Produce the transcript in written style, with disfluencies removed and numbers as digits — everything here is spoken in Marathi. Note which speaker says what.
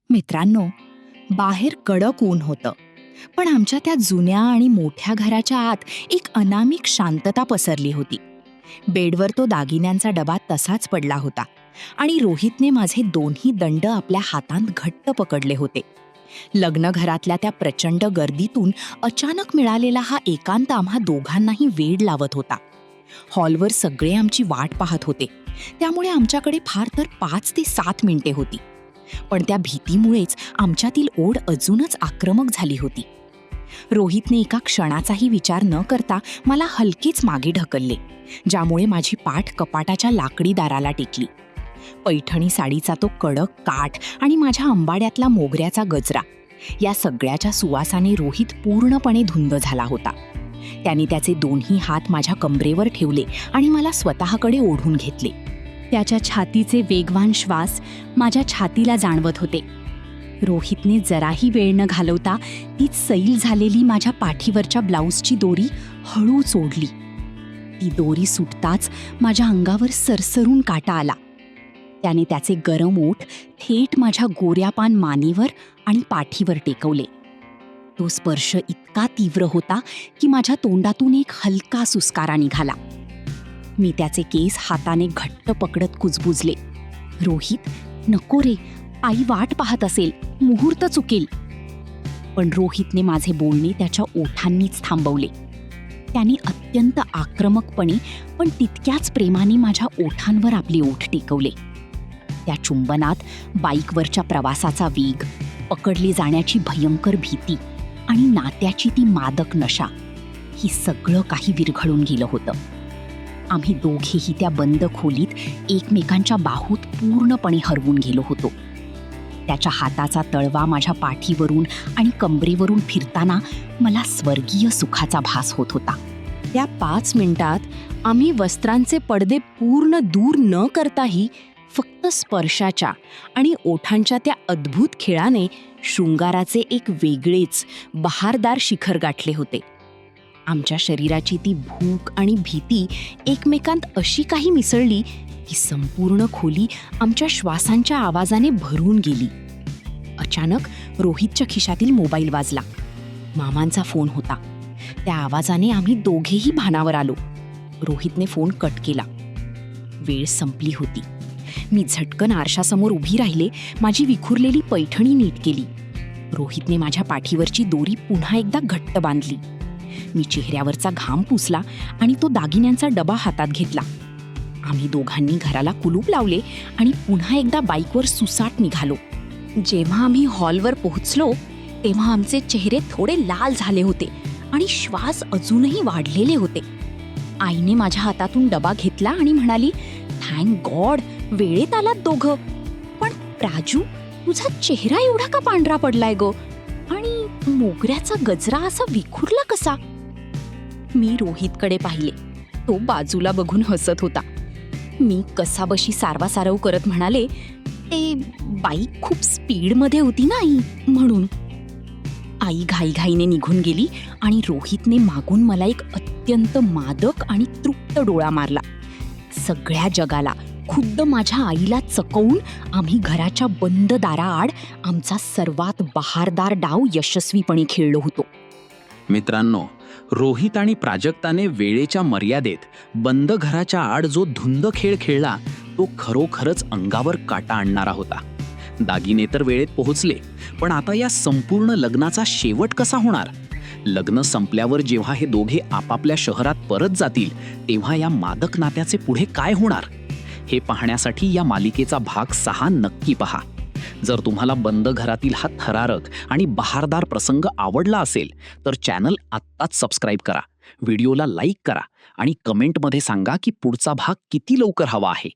Speaker 1: मित्रांनो, बाहेर कडक ऊन होतं, पण आमच्या त्या जुन्या आणि मोठ्या घराच्या आत एक अनामिक शांतता पसरली होती. बेडवर तो दागिन्यांचा डबा तसाच पडला होता आणि रोहितने माझे दोन्ही दंड आपल्या हातांत घट्ट पकडले होते. लग्नघरातल्या त्या प्रचंड गर्दीतून अचानक मिळालेला हा एकांत आम्हा दोघांनाही वेड लावत होता. हॉलवर सगळे आमची वाट पाहत होते, त्यामुळे आमच्याकडे फार तर 5 ते 7 मिनिटे होती. पण त्या भीतीमुळेच आमच्यातील ओढ अजूनच आक्रमक झाली होती. रोहितने एका क्षणाचाही विचार न करता मला हलकेच मागे ढकलले, ज्यामुळे माझी पाठ कपाटाच्या लाकडी दाराला टेकली. पैठणी साडीचा तो कडक काठ आणि माझ्या अंबाड्यातला मोगऱ्याचा गजरा, या सगळ्याच्या सुवासाने रोहित पूर्णपणे धुंद झाला होता. त्याने त्याचे दोन्ही हात माझ्या कंबरेवर ठेवले आणि मला स्वतःकडे ओढून घेतले.
Speaker 2: त्याच्या छातीचे वेगवान श्वास माझ्या छातीला जाणवत होते. रोहितने जराही वेळ न घालवता ती सैल झालेली माझ्या पाठीवरच्या ब्लाऊजची दोरी हळू सोडली. ती दोरी सुटताच माझ्या अंगावर सरसरून काटा आला. त्याने त्याचे गरम ओठ थेट माझ्या गोऱ्यापान मानेवर आणि पाठीवर टेकवले. तो स्पर्श इतका तीव्र होता की माझ्या तोंडातून एक हलका सुस्कारा निघाला. मी त्याचे केस हाताने घट्ट पकडत कुजबुजले. रोहित, नको रे, आई वाट पाहत असेल, मुहूर्त चुकेल. पण रोहितने माझे बोलणे त्याच्या ओठांनीच थांबवले. त्याने अत्यंत आक्रमकपणे पण तितक्याच प्रेमाने माझ्या ओठांवर आपले ओठ टेकवले. त्या चुंबनात बाईकवरच्या प्रवासाचा वेग, पकडले जाण्याची भयंकर भीती आणि नात्याची ती मादक नशा, ही सगळं काही विरघळून गेलं होतं. आम्ही दोघेही त्या बंद खोलीत एकमेकांच्या बाहूत पूर्णपणे हरवून गेलो होतो. त्याच्या हाताचा तळवा माझ्या पाठीवरून आणि कंबरेवरून फिरताना मला स्वर्गीय सुखाचा भास होत होता.
Speaker 1: त्या 5 मिनिटात आम्ही वस्त्रांचे पडदे पूर्ण दूर न करताही फक्त स्पर्शाच्या आणि ओठांच्या त्या अद्भुत खेळाने शृंगाराचे एक वेगळेच बहारदार शिखर गाठले होते. आमच्या शरीराची ती भूक आणि भीती एकमेकांत अशी काही मिसळली की संपूर्ण खोली आमच्या श्वासांच्या आवाजाने भरून गेली. अचानक रोहितच्या खिशातील मोबाईल वाजला. मामांचा फोन होता. त्या आवाजाने आम्ही दोघेही भानावर आलो. रोहितने फोन कट केला. वेळ संपली होती. मी झटकन आरशासमोर उभी राहिले, माझी विखुरलेली पैठणी नीट केली. रोहितने माझ्या पाठीवरची दोरी पुन्हा एकदा घट्ट बांधली. मी चेहऱ्यावरचा घाम पुसला आणि तो दागिन्यांचा डबा हातात घेतला. आम्ही दोघांनी घराला कुलूप लावले आणि पुन्हा एकदा बाईकवर सुसाट निघालो. जेव्हा आम्ही हॉलवर पोहोचलो तेव्हा आमचे चेहरे थोडे लाल झाले होते आणि श्वास अजूनही वाढलेले होते. आईने माझ्या हातातून डबा घेतला आणि म्हणाली, थँक गॉड, वेळेत आलात दोघं. पण प्राजू, तुझा चेहरा एवढा का पांढरा पडलाय गो? आणि मोगऱ्याचा गजरा असा विखुरला कसा? मी रोहितकडे पाहिले. तो बाजूला बघून हसत होता. मी कसाबशी सारवासारव करत म्हणाले, ते बाईक खूप स्पीडमध्ये होती ना आई, म्हणून. आई घाईघाईने निघून गेली आणि रोहितने मागून मला एक अत्यंत मादक आणि तृप्त डोळा मारला. सगळ्या जगाला, खुद्द माझ्या आईला चकवून आम्ही घराच्या बंद दाराआड आमचा सर्वात बहारदार डाव यशस्वीपणे खेळलो होतो.
Speaker 3: मित्रांनो, रोहित आणि प्राजक्ताने वेळेच्या मर्यादेत बंद घराच्या आड जो धुंद खेळ खेळला तो खरोखरच अंगावर काटा आणणारा होता. दागिने तर वेळेत पोहोचले, पण आता या संपूर्ण लग्नाचा शेवट कसा होणार? लग्न संपल्यावर जेव्हा हे दोघे आपापल्या शहरात परत जातील तेव्हा या मादक नात्याचे पुढे काय होणार, हे पाहण्यासाठी या मालिकेचा भाग 6 नक्की पहा. जर तुम्हाला बंद घरातील हा थरारक आणि बहारदार प्रसंग आवडला असेल तर चॅनल आत्ताच सबस्क्राईब करा, व्हिडिओला लाईक करा आणि कमेंटमध्ये सांगा की पुढचा भाग किती लवकर हवा आहे.